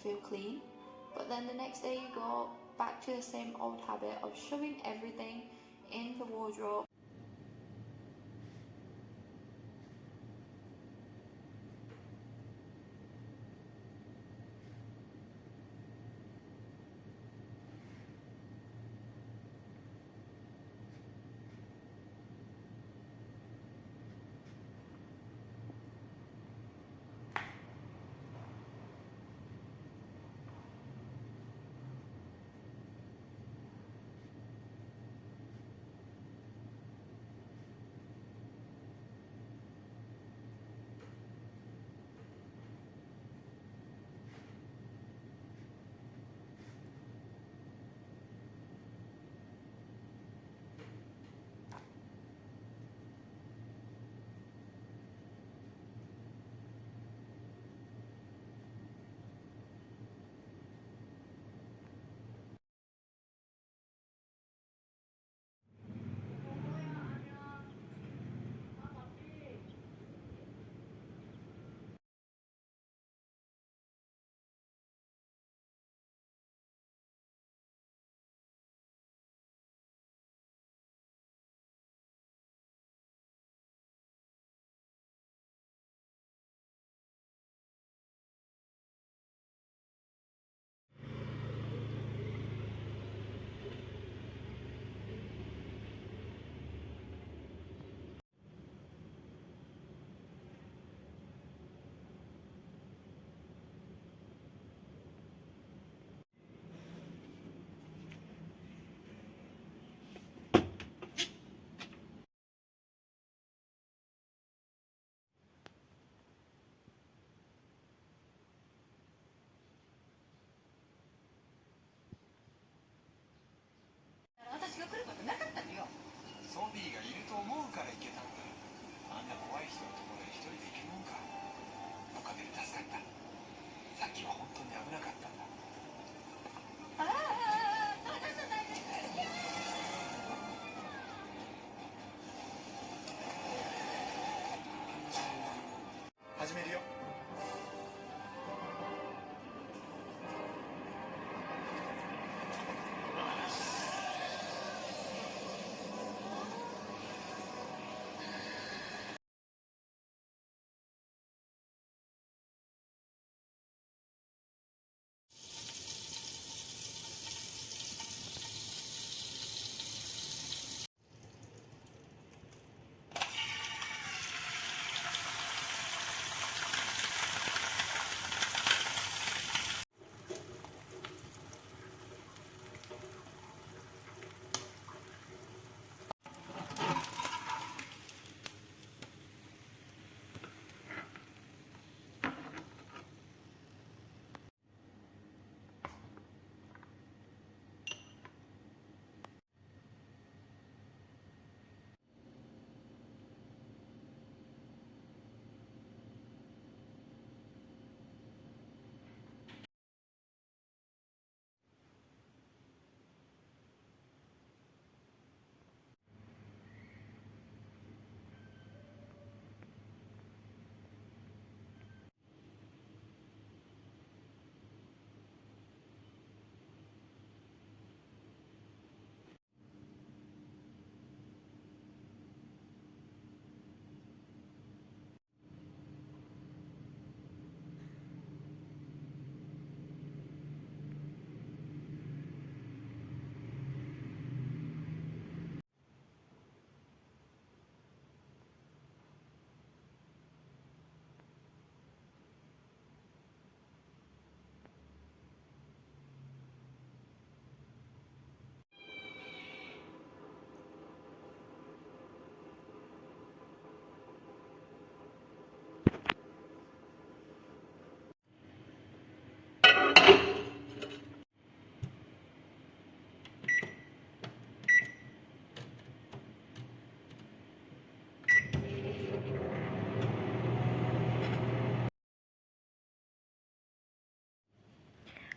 feel clean, but then the next day you go back to the same old habit of shoving everything in the wardrobe.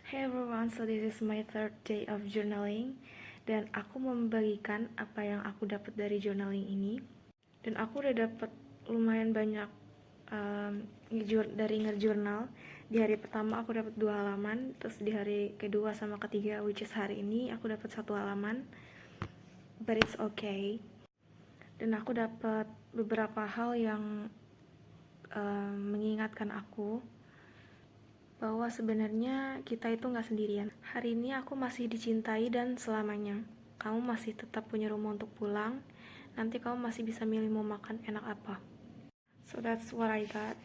Hey everyone, so this is my third day of journaling. Dan aku membagikan apa yang aku dapat dari journaling ini. Dan aku udah dapat lumayan banyak dari ngerjurnal. Di hari pertama aku dapat 2 halaman, terus di hari kedua sama ketiga, which is hari ini, aku dapat 1 halaman. But it's okay. Dan aku dapat beberapa hal yang mengingatkan aku bahwa sebenarnya kita itu gak sendirian. Hari ini aku masih dicintai dan selamanya. Kamu masih tetap punya rumah untuk pulang. Nanti kamu masih bisa milih mau makan enak apa. So that's what I got.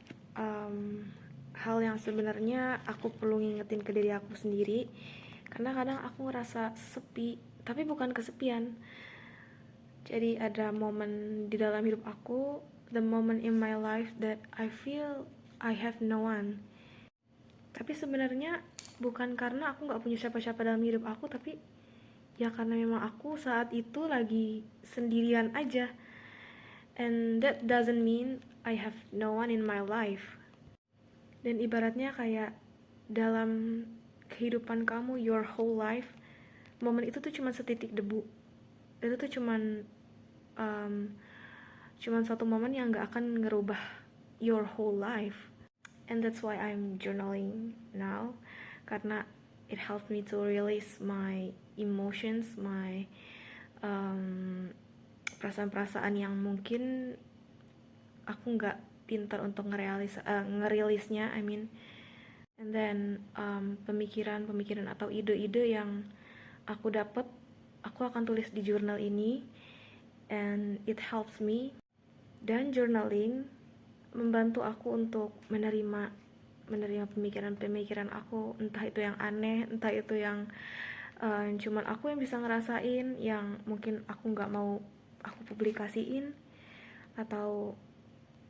Hal yang sebenarnya aku perlu ngingetin ke diri aku sendiri. Karena kadang aku ngerasa sepi, tapi bukan kesepian. Jadi ada momen di dalam hidup aku, the moment in my life that I feel I have no one. Tapi sebenarnya bukan karena aku gak punya siapa-siapa dalam hidup aku, tapi ya karena memang aku saat itu lagi sendirian aja. And that doesn't mean I have no one in my life. Dan ibaratnya kayak dalam kehidupan kamu, your whole life, momen itu tuh cuma setitik debu. Itu tuh cuman satu momen yang gak akan ngerubah your whole life. And that's why I'm journaling now, karena it helps me to release my emotions, my perasaan-perasaan yang mungkin aku gak pintar untuk ngerilisnya, I mean. And then pemikiran atau ide-ide yang aku dapat, aku akan tulis di jurnal ini. And it helps me. Dan journaling membantu aku untuk menerima pemikiran-pemikiran aku, entah itu yang aneh, entah itu yang cuman aku yang bisa ngerasain, yang mungkin aku gak mau aku publikasiin, atau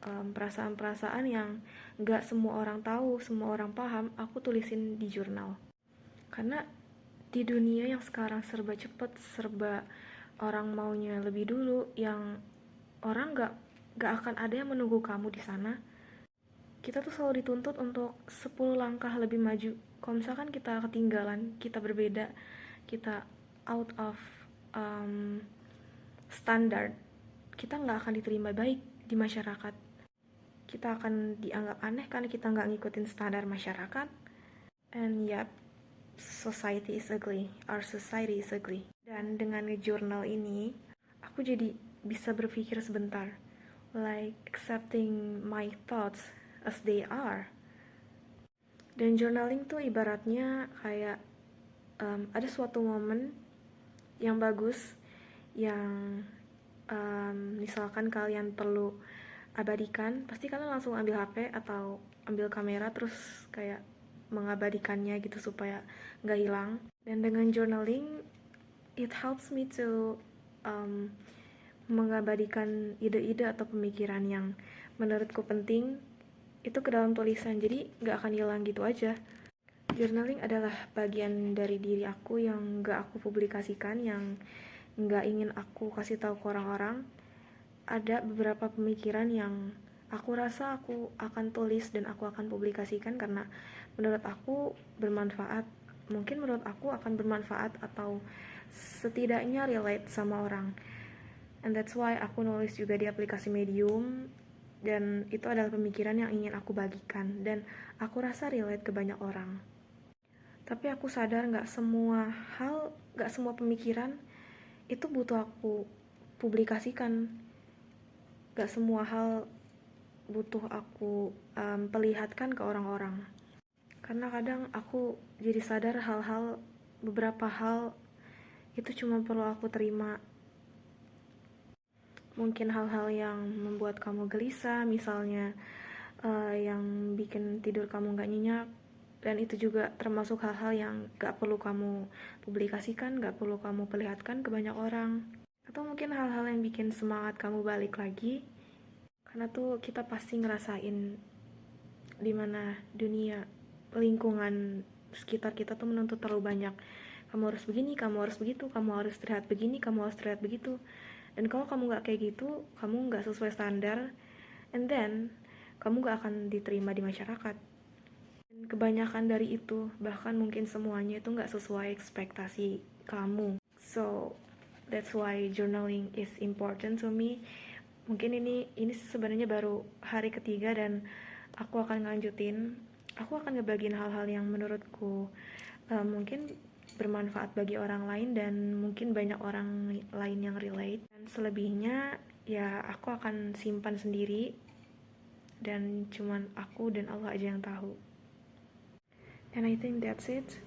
perasaan-perasaan yang gak semua orang tahu, semua orang paham, aku tulisin di jurnal. Karena di dunia yang sekarang serba cepet, serba orang maunya lebih dulu, yang orang gak akan ada yang menunggu kamu di sana. Kita tuh selalu dituntut untuk 10 langkah lebih maju. Kalau misalkan kita ketinggalan, kita berbeda, kita out of standard, kita gak akan diterima baik di masyarakat. Kita akan dianggap aneh karena kita gak ngikutin standar masyarakat. And yep, society is ugly. Our society is ugly. Dan dengan nge-journal ini, aku jadi bisa berpikir sebentar, like accepting my thoughts as they are. Dan journaling tuh ibaratnya kayak ada suatu momen yang bagus, yang misalkan kalian perlu abadikan, pasti kalian langsung ambil HP atau ambil kamera terus kayak mengabadikannya gitu supaya gak hilang. Dan dengan journaling, it helps me to mengabadikan ide-ide atau pemikiran yang menurutku penting itu ke dalam tulisan, jadi gak akan hilang gitu aja. Journaling adalah bagian dari diri aku yang gak aku publikasikan, yang gak ingin aku kasih tahu ke orang-orang. Ada beberapa pemikiran yang aku rasa aku akan tulis dan aku akan publikasikan karena menurut aku bermanfaat. Mungkin menurut aku akan bermanfaat atau setidaknya relate sama orang. And that's why aku nulis juga di aplikasi Medium. Dan itu adalah pemikiran yang ingin aku bagikan. Dan aku rasa relate ke banyak orang. Tapi aku sadar gak semua pemikiran itu butuh aku publikasikan. Gak semua hal butuh aku perlihatkan ke orang-orang. Karena kadang aku jadi sadar beberapa hal itu cuma perlu aku terima. Mungkin hal-hal yang membuat kamu gelisah, misalnya yang bikin tidur kamu gak nyenyak, dan itu juga termasuk hal-hal yang gak perlu kamu publikasikan, gak perlu kamu perlihatkan ke banyak orang. Atau mungkin hal-hal yang bikin semangat kamu balik lagi, karena tuh kita pasti ngerasain dimana dunia, lingkungan sekitar kita tuh menuntut terlalu banyak. Kamu harus begini, kamu harus begitu, kamu harus terlihat begini, kamu harus terlihat begitu. Dan kalau kamu gak kayak gitu, kamu gak sesuai standar, and then kamu gak akan diterima di masyarakat. Dan kebanyakan dari itu, bahkan mungkin semuanya itu gak sesuai ekspektasi kamu. So that's why journaling is important to me. Mungkin ini sebenarnya baru hari ketiga dan aku akan ngelanjutin. Aku akan ngebagiin hal-hal yang menurutku mungkin bermanfaat bagi orang lain dan mungkin banyak orang lain yang relate. Dan selebihnya ya aku akan simpan sendiri dan cuman aku dan Allah aja yang tahu. And I think that's it.